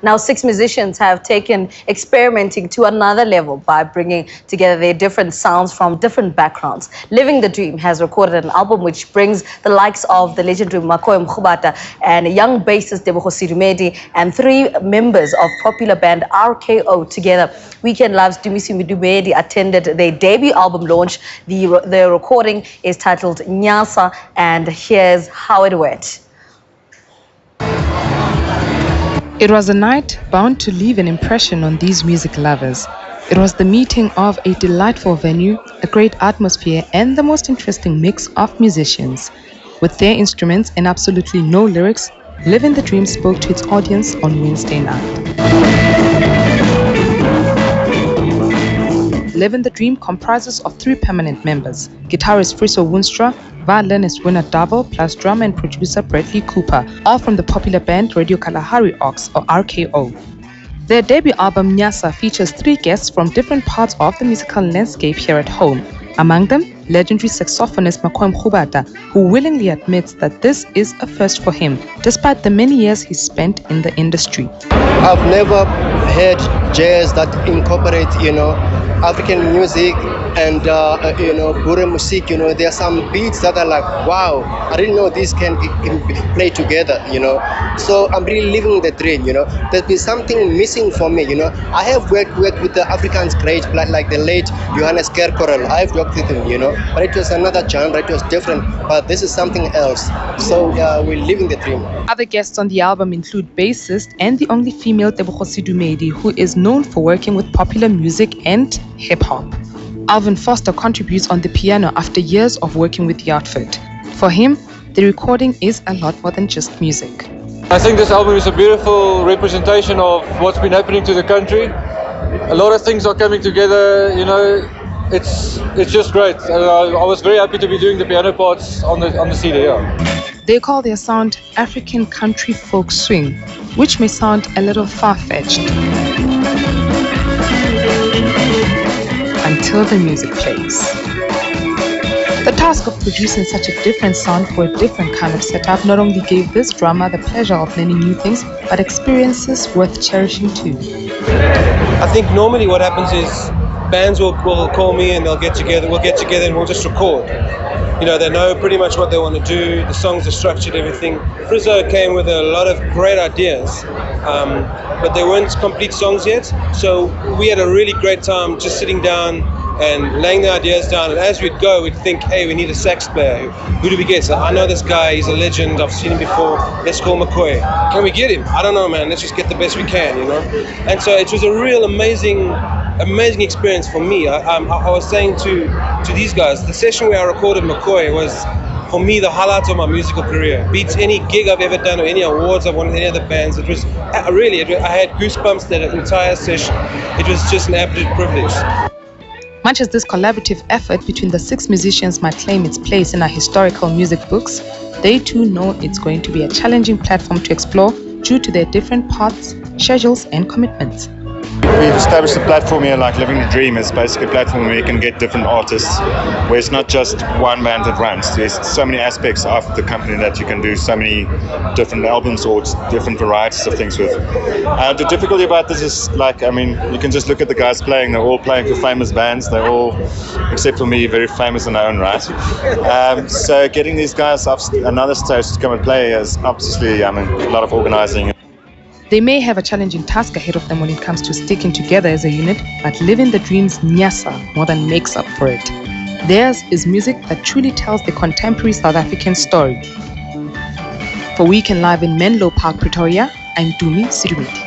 Now, six musicians have taken experimenting to another level by bringing together their different sounds from different backgrounds. Living the Dream has recorded an album which brings the likes of the legendary Makoe Mkhubata and young bassist Tebogo Sidumedi and three members of popular band RKO together. Weekend Live's Tumi Sidumedi attended their debut album launch. The recording is titled Nyasa, and here's how it went. It was a night bound to leave an impression on these music lovers. It was the meeting of a delightful venue, a great atmosphere, and the most interesting mix of musicians. With their instruments and absolutely no lyrics, Living the Dream spoke to its audience on Wednesday night. Living the Dream comprises of three permanent members: guitarist Friso Woenstra, violinist Winner Davo, plus drummer and producer Bradley Cooper, all from the popular band Radio Kalahari Ox or RKO. Their debut album Nyasa features three guests from different parts of the musical landscape here at home. Among them, legendary saxophonist Makoe Mkhubata, who willingly admits that this is a first for him, despite the many years he spent in the industry. I've never heard jazz that incorporates, African music and, Bure music. There are some beats that are like, wow, I didn't know these can play together, So I'm really living the dream, There's been something missing for me, I have worked with the Africans great, like the late Johannes Kerkorel. I've worked with him, But it was another genre, it was different, but this is something else. So we're living the dream. Other guests on the album include bassist and the only female Tebogo Sidumedi, who is known for working with popular music and hip-hop. Alvin Foster contributes on the piano after years of working with the outfit. For him, the recording is a lot more than just music. I think this album is a beautiful representation of what's been happening to the country. A lot of things are coming together, it's just great. I was very happy to be doing the piano parts on the CD. Yeah. They call their sound African country folk swing, which may sound a little far-fetched until the music plays. The task of producing such a different sound for a different kind of setup not only gave this drummer the pleasure of learning new things, but experiences worth cherishing too. I think normally what happens is bands will call me and we'll get together and we'll just record. They know pretty much what they want to do, the songs are structured, everything. Friso came with a lot of great ideas, but they weren't complete songs yet. So we had a really great time just sitting down and laying the ideas down. And as we'd go, we'd think, hey, we need a sax player. Who do we get? So I know this guy, he's a legend, I've seen him before. Let's call Makoe. Can we get him? I don't know, man. Let's just get the best we can, And so it was a real amazing experience for me. I was saying to these guys, the session where I recorded Makoe was, for me, the highlight of my musical career. Beats any gig I've ever done or any awards I've won with any other bands. It was really, I had goosebumps that entire session. It was just an absolute privilege. Much as this collaborative effort between the six musicians might claim its place in our historical music books, they too know it's going to be a challenging platform to explore due to their different paths, schedules, and commitments. We've established a platform here like Living the Dream. It's basically a platform where you can get different artists, where it's not just one band that runs. There's so many aspects of the company that you can do so many different albums or different varieties of things with. The difficulty about this is, you can just look at the guys playing. They're all playing for famous bands. They're all, except for me, very famous in their own right. So getting these guys up another stage to come and play is obviously, a lot of organizing. They may have a challenging task ahead of them when it comes to sticking together as a unit, but Living the Dream's Nyasa more than makes up for it. Theirs is music that truly tells the contemporary South African story. For Weekend Live in Menlo Park, Pretoria, I'm Tumi Sidumedi.